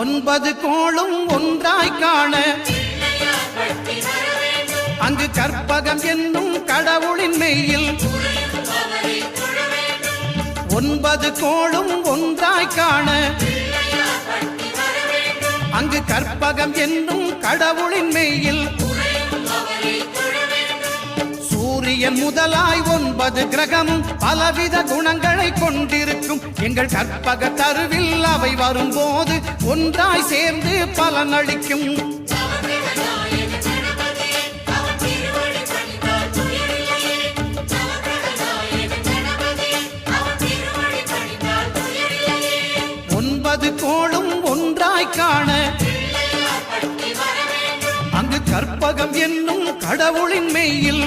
ஒன்பது கோளும் ஒன்றாய் காண அங்கு கற்பகம் என்னும் கடவுளின் மெய்யில் ஒன்பது கோளும் ஒன்றாய் காண அங்கு கற்பகம் என்னும் கடவுளின் மெய்யில் சூரியன் முதலாய் ஒன்பது கிரகமும் பலவித குணங்களை கொண்டிருக்கும் எங்கள் கற்பக தருவில் அவை வரும்போது ஒன்றாய் சேர்ந்து பலனளிக்கும். ஒன்பது கோளும் ஒன்றாய் காண அங்கு கற்பகம் என்னும் கடவுளின் மெய்யில்